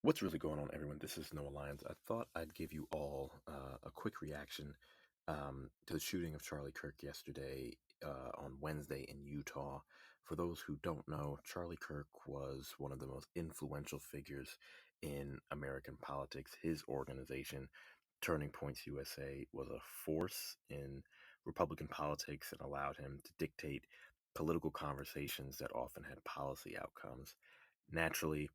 What's really going on, everyone? This is Noah Lyons. I thought I'd give you all a quick reaction to the shooting of Charlie Kirk yesterday on Wednesday in Utah. For those who don't know, Charlie Kirk was one of the most influential figures in American politics. His organization, Turning Points USA, was a force in Republican politics and allowed him to dictate political conversations that often had policy outcomes. Naturally,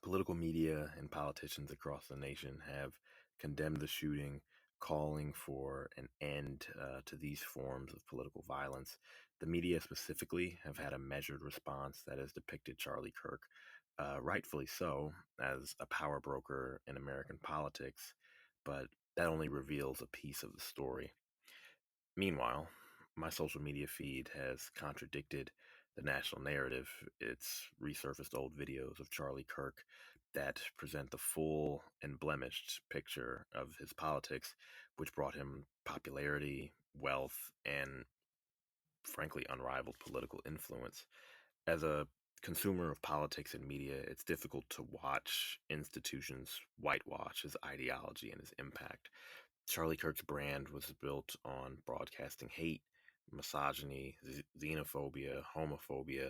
political media and politicians across the nation have condemned the shooting, calling for an end to these forms of political violence. The media specifically have had a measured response that has depicted Charlie Kirk, rightfully so, as a power broker in American politics, but that only reveals a piece of the story. Meanwhile, my social media feed has contradicted the national narrative. It's resurfaced old videos of Charlie Kirk that present the full and blemished picture of his politics, which brought him popularity, wealth, and frankly, unrivaled political influence. As a consumer of politics and media, it's difficult to watch institutions whitewash his ideology and his impact. Charlie Kirk's brand was built on broadcasting hate, misogyny, xenophobia, homophobia,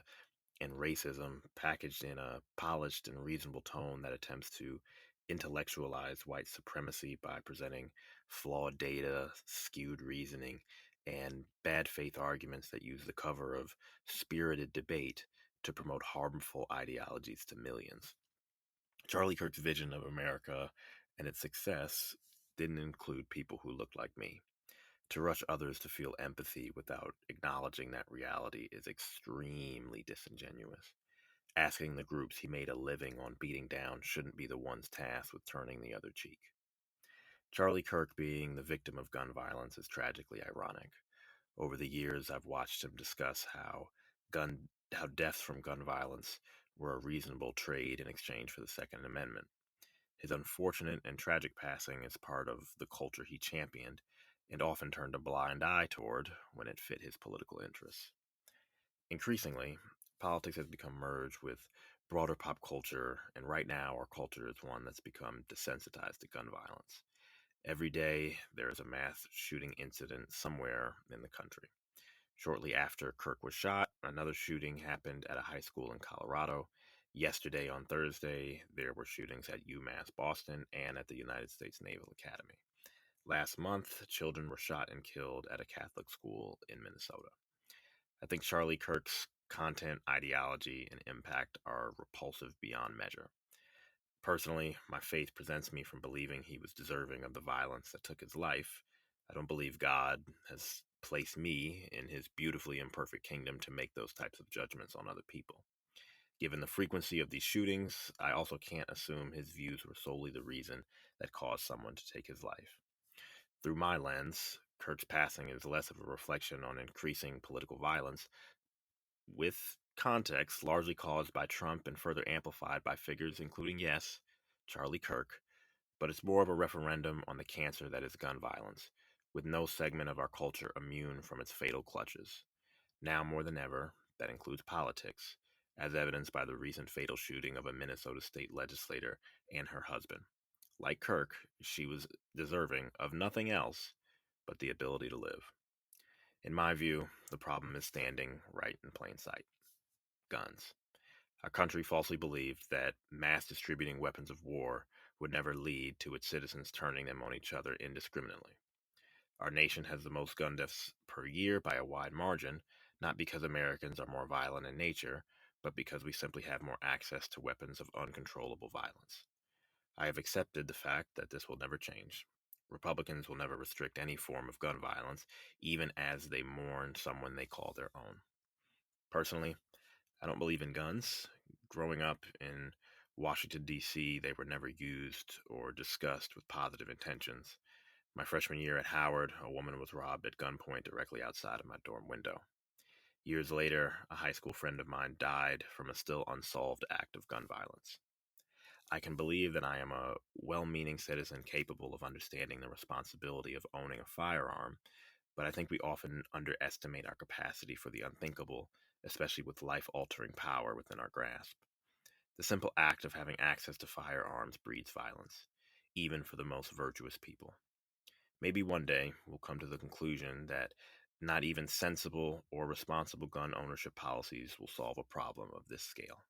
and racism packaged in a polished and reasonable tone that attempts to intellectualize white supremacy by presenting flawed data, skewed reasoning, and bad faith arguments that use the cover of spirited debate to promote harmful ideologies to millions. Charlie Kirk's vision of America and its success didn't include people who looked like me. To rush others to feel empathy without acknowledging that reality is extremely disingenuous. Asking the groups he made a living on beating down shouldn't be the ones tasked with turning the other cheek. Charlie Kirk being the victim of gun violence is tragically ironic. Over the years, I've watched him discuss gun how deaths from gun violence were a reasonable trade in exchange for the Second Amendment. His unfortunate and tragic passing is part of the culture he championed and often turned a blind eye toward when it fit his political interests. Increasingly, politics has become merged with broader pop culture, and right now our culture is one that's become desensitized to gun violence. Every day, there is a mass shooting incident somewhere in the country. Shortly after Kirk was shot, another shooting happened at a high school in Colorado. Yesterday, on Thursday, there were shootings at UMass Boston and at the United States Naval Academy. Last month, children were shot and killed at a Catholic school in Minnesota. I think Charlie Kirk's content, ideology, and impact are repulsive beyond measure. Personally, my faith prevents me from believing he was deserving of the violence that took his life. I don't believe God has placed me in his beautifully imperfect kingdom to make those types of judgments on other people. Given the frequency of these shootings, I also can't assume his views were solely the reason that caused someone to take his life. Through my lens, Kirk's passing is less of a reflection on increasing political violence, with context largely caused by Trump and further amplified by figures including, yes, Charlie Kirk, but it's more of a referendum on the cancer that is gun violence, with no segment of our culture immune from its fatal clutches. Now more than ever, that includes politics, as evidenced by the recent fatal shooting of a Minnesota state legislator and her husband. Like Kirk, she was deserving of nothing else but the ability to live. In my view, the problem is standing right in plain sight: guns. Our country falsely believed that mass distributing weapons of war would never lead to its citizens turning them on each other indiscriminately. Our nation has the most gun deaths per year by a wide margin, not because Americans are more violent in nature, but because we simply have more access to weapons of uncontrollable violence. I have accepted the fact that this will never change. Republicans will never restrict any form of gun violence, even as they mourn someone they call their own. Personally, I don't believe in guns. Growing up in Washington, D.C., they were never used or discussed with positive intentions. My freshman year at Howard, a woman was robbed at gunpoint directly outside of my dorm window. Years later, a high school friend of mine died from a still unsolved act of gun violence. I can believe that I am a well meaning citizen capable of understanding the responsibility of owning a firearm, but I think we often underestimate our capacity for the unthinkable, especially with life altering power within our grasp. The simple act of having access to firearms breeds violence, even for the most virtuous people. Maybe one day we'll come to the conclusion that not even sensible or responsible gun ownership policies will solve a problem of this scale.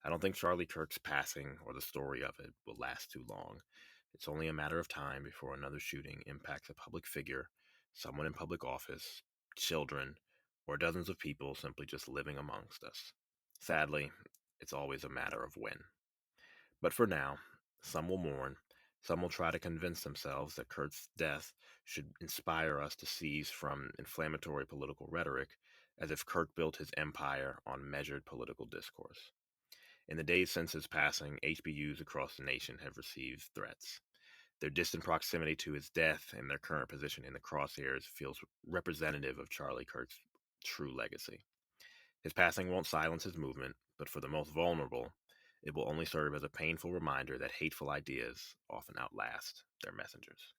I don't think Charlie Kirk's passing or the story of it will last too long. It's only a matter of time before another shooting impacts a public figure, someone in public office, children, or dozens of people simply just living amongst us. Sadly, it's always a matter of when. But for now, some will mourn, some will try to convince themselves that Kurt's death should inspire us to cease from inflammatory political rhetoric, as if Kirk built his empire on measured political discourse. In the days since his passing, HBUs across the nation have received threats. Their distant proximity to his death and their current position in the crosshairs feels representative of Charlie Kirk's true legacy. His passing won't silence his movement, but for the most vulnerable, it will only serve as a painful reminder that hateful ideas often outlast their messengers.